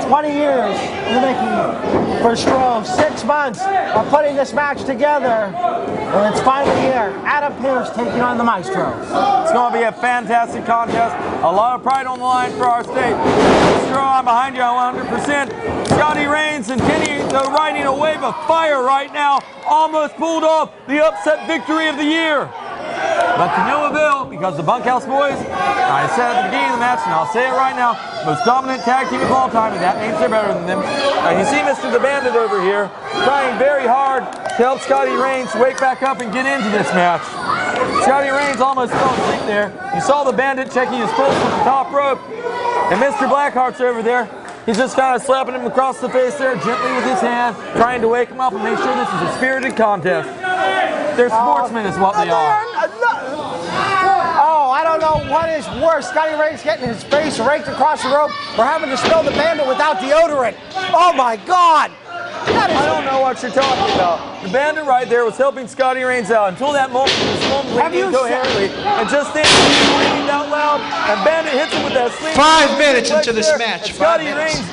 20 years in the making for Strove. 6 months of putting this match together. And it's finally here. Adam Pierce taking on the Maestro. It's going to be a fantastic contest. A lot of pride on the line for our state. Maestro, I'm behind you 100%. Scotty Reigns and Tenney, they're riding a wave of fire right now. Almost pulled off the upset victory of the year. But to no avail, because the Bunkhouse Boys, I said at the beginning of the match, and I'll say it right now, most dominant tag team of all time, and that means they're better than them. You see Mr. The Bandit over here trying very hard to help Scotty Reigns wake back up and get into this match. Scotty Reigns almost fell asleep there. You saw the Bandit checking his pulse with the top rope, and Mr. Blackheart's over there. He's just kind of slapping him across the face there gently with his hand, trying to wake him up and make sure this is a spirited contest. They're sportsmen is what they are. Oh, I don't know what is worse. Scotty Reigns getting his face raked across the rope or having to smell the Bandit without deodorant. Oh, my God. I don't know what you're talking about. The Bandit right there was helping Scotty Reigns out until that moment he was mumbling incoherently. And just then he was screaming out loud, and Bandit hits him with that sling. 5 minutes into this match. Scotty Reigns is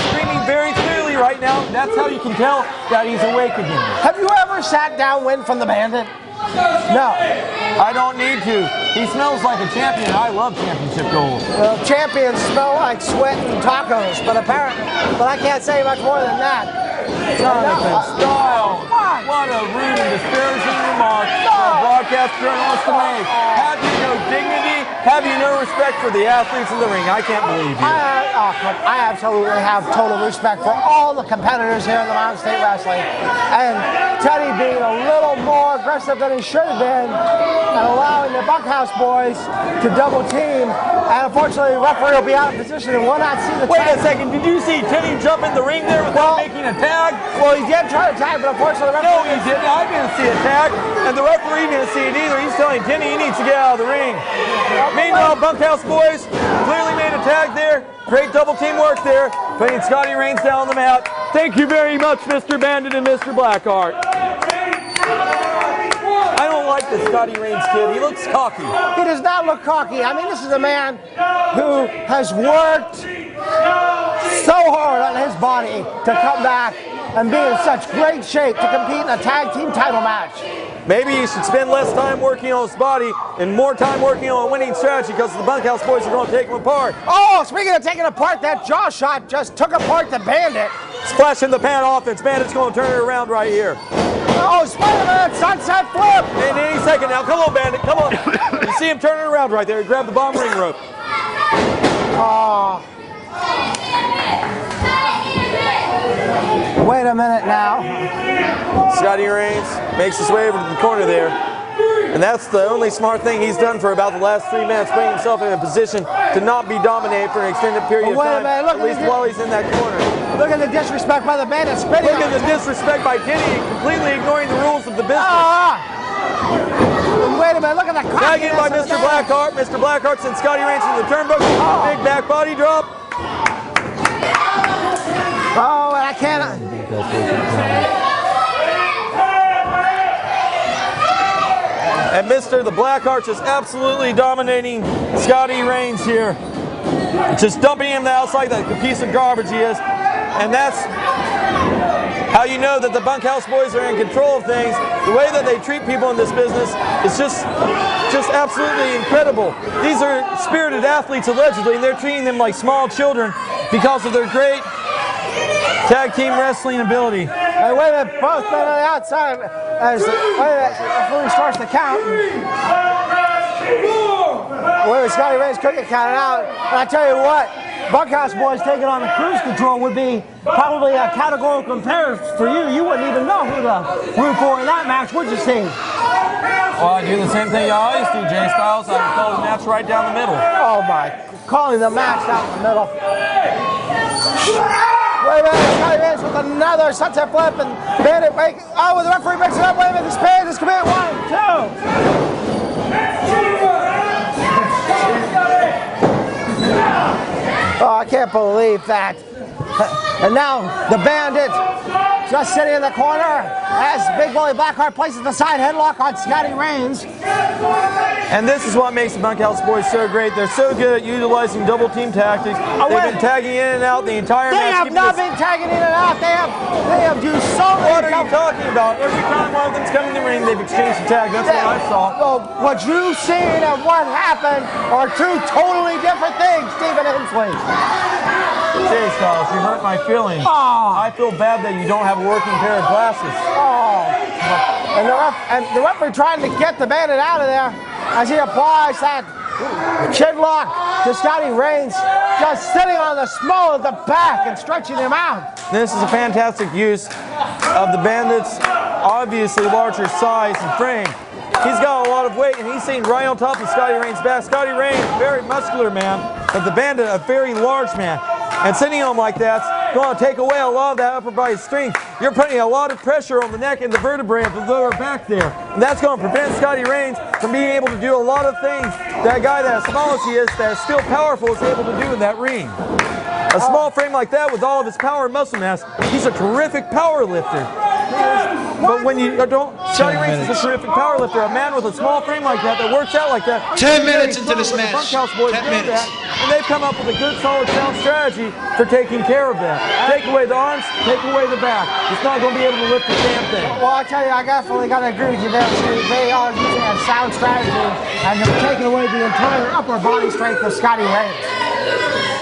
screaming very clearly right now. That's how you can tell that he's awake again. Have you ever sat downwind from the Bandit? No. I don't need to. He smells like a champion. I love championship gold. Well, champions smell like sweat and tacos, but I can't say much more than that. Jonathan Styles, what a rude and disparaging remark for a broadcast journalist to make. Have you no dignity? Have you no respect for the athletes in the ring? I can't believe you. I absolutely have total respect for all the competitors here in the Mountain State Wrestling. And Tenney being a little more aggressive than he should have been and allowing the Bunkhouse boys to double team. And unfortunately, the referee will be out of position and will not see the Wait tag. a second, did you see Tenney jump in the ring there without making a tag? Well, he did try to tag, but unfortunately the No, referee... he didn't. I didn't see a tag, and the referee didn't see it either. He's telling Tenney he needs to get out of the ring. Meanwhile, Bunkhouse boys clearly made a tag there. Great double teamwork there, putting Scotty Rains down on the mat. Thank you very much, Mr. Bandit and Mr. Blackheart. I don't like this Scotty Rains kid. He looks cocky. He does not look cocky. I mean, this is a man who has worked so hard on his body to come back and be in such great shape to compete in a tag team title match. Maybe he should spend less time working on his body and more time working on a winning strategy because the Bunkhouse boys are going to take him apart. Oh, speaking of taking apart, that jaw shot just took apart the Bandit. Splash in the pan offense. Bandit's going to turn it around right here. Oh, Spider-Man sunset flip. In any second now. Come on, Bandit. Come on. You see him turning around right there. He grabbed the bomb ring rope. Oh. Wait a minute now. Scotty Rains makes his way over to the corner there. And that's the only smart thing he's done for about the last 3 minutes, putting himself in a position to not be dominated for an extended period of time, at least while he's in that corner. Look at the disrespect by the Bandit spinning. Look at the disrespect by Tenney, completely ignoring the rules of the business. Wait a minute, look at the Tag in by Mr. Blackheart. Mr. Blackheart sends Scotty Rains into the turnbuckle. Big back body drop. Oh, and I cannot. And Mr. the Blackheart is absolutely dominating Scotty Rains here. Just dumping him to the outside like the piece of garbage he is. And that's how you know that the Bunkhouse boys are in control of things. The way that they treat people in this business is just absolutely incredible. These are spirited athletes allegedly, and they're treating them like small children because of their great tag team wrestling ability. Hey, wait a minute, both men on the outside as the referee starts the count. Wait, Scotty Rains couldn't get counted out. And I tell you what, Bunkhouse boys taking on the Cruz control would be probably a categorical imperative for you. You wouldn't even know who to root for in that match, would you, Steve? Well, I do the same thing you always do, Jay Styles. I would call the match right down the middle. Oh my, calling the match down the middle. Wait a minute, Scotty Rains with another sunset flip and Bandit make, oh, the referee makes it up. Wait a minute, this pin is committed. 1, 2. Oh, I can't believe that. And now the Bandit just sitting in the corner as Big Bully Blackheart places the side headlock on Scotty Rains. And this is what makes the Bunkhouse boys so great. They're so good at utilizing double team tactics. They've been tagging in and out the entire match. They have not been tagging in and out. They have used so many. What are you talking about? Every time one of them's coming in the ring, they've exchanged a tag. That's what I saw. Well, what you've seen and what happened are two totally different things, Stephen Hensley. Jay Styles, you hurt my feelings. Oh. I feel bad that you don't have a working pair of glasses. Oh. And the referee trying to get the Bandit out of there as he applies that chin lock to Scotty Rains, just sitting on the small of the back and stretching him out. This is a fantastic use of the Bandit's obviously larger size and frame. He's got a lot of weight, and he's sitting right on top of Scotty Rains' back. Scotty Rains, very muscular man, but the Bandit, a very large man. And sitting on him like that's going to take away a lot of that upper body strength. You're putting a lot of pressure on the neck and the vertebrae of the lower back there. And that's going to prevent Scotty Rains from being able to do a lot of things that a guy that as small as he is, that is still powerful, is able to do in that ring. A small frame like that with all of his power and muscle mass, he's a terrific power lifter. But when you don't, Scotty Rains is a terrific power lifter. A man with a small frame like that works out like that. 10 minutes into this match. Bunkhouse boys 10 minutes. that, and they've come up with a good, solid, sound strategy for taking care of that. Take away the arms, take away the back. It's not going to be able to lift the damn thing. Well, I tell you, I definitely got to agree with you there, Steve. They are using a sound strategy, and they're taking away the entire upper body strength of Scotty Rains.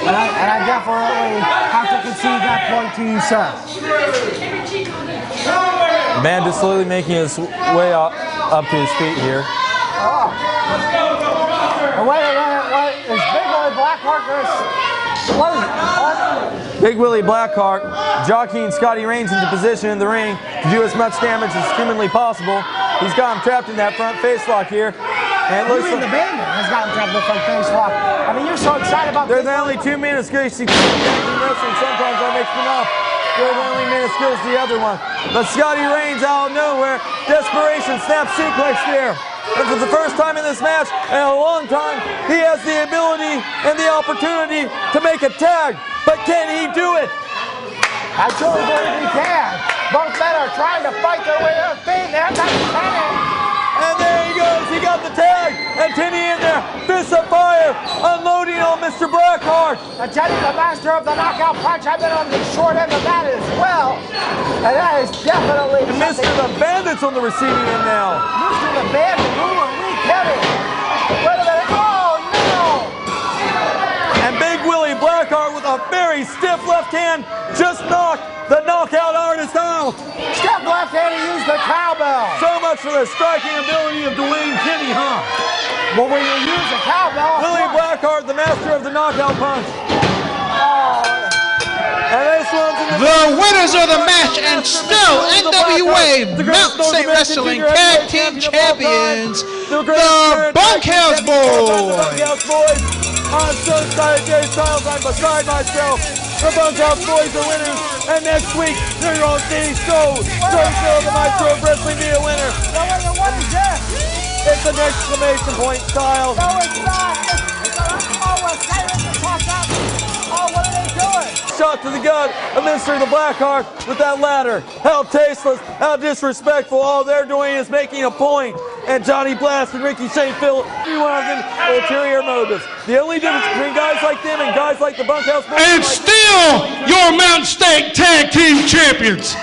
And I definitely have to concede that point to you, sir. The man just slowly making his way up to his feet here. Wait a minute, what is Big Willie Blackheart what is Big Willie Blackheart jockeying Scotty Rains into position in the ring to do as much damage as humanly possible. He's got him trapped in that front face lock here. And it looks like the bandit has gotten trapped in the front face lock. I mean, you're so excited about they're the only 2 men of skills you see in wrestling. Sometimes that makes me laugh. They're the only men of skills the other one. But Scotty Rains out of nowhere, desperation, snap suplex there. And for the first time in this match in a long time, he has the ability and the opportunity to make a tag. But can he do it? I truly believe he can. Both men are trying to fight their way to their feet. They're not Tenney. And there he goes. He got the tag. And Tenney in there. Fist of fire. Unloading on Mr. Blackheart. And Tenney, the master of the knockout punch. I've been on the short end of that as well. And that is definitely and Mr. the Bandit's on the receiving end now. Mr. the Bandit. Who are we kidding? Wait a minute. Oh, no. And Big Willie Blackheart with a very stiff left hand just knocked the knockout artist out. Stiff left hand, he used the cowbell. So much for the striking ability of Dwane Tenney, huh? Well, when you use a cowbell. Willie Blackheart, the master of the knockout punch. And this one's in the winners of the match and still NWA Mountain State Wrestling Tag Team Champions, the Bunkhouse Boys. I'm so excited, Jay Styles. I'm beside myself. The Bunkhouse Boys are winners. And next week, they're on stage show. Still the Maestro of Wrestling be a winner. What is this? It's an exclamation point, Styles. No, it's not. Oh, it's oh, what are they doing? Shot to the gut of Mr. the Blackheart with that ladder. How tasteless, how disrespectful. All they're doing is making a point. And Johnny Blast and Ricky St. Phil, every one of them, ulterior motives. The only difference between guys like them and guys like the Bunkhouse Boys. And like still your Mountain State Tag Team Champions.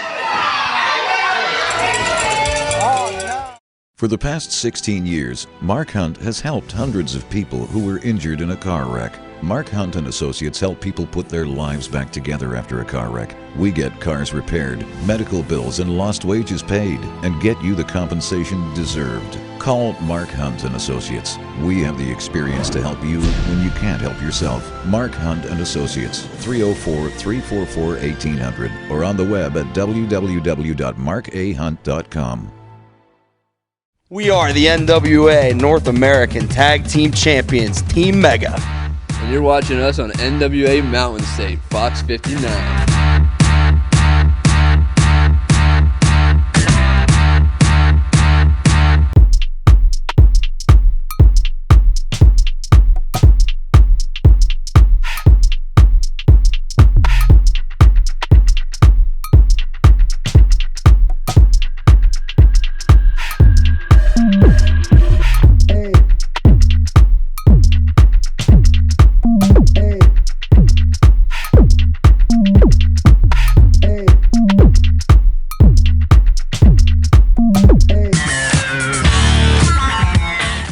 For the past 16 years, Mark Hunt has helped hundreds of people who were injured in a car wreck. Mark Hunt and Associates help people put their lives back together after a car wreck. We get cars repaired, medical bills and lost wages paid, and get you the compensation deserved. Call Mark Hunt and Associates. We have the experience to help you when you can't help yourself. Mark Hunt and Associates, 304-344-1800, or on the web at www.markahunt.com. We are the NWA North American Tag Team Champions, Team Mega. And you're watching us on NWA Mountain State, Fox 59.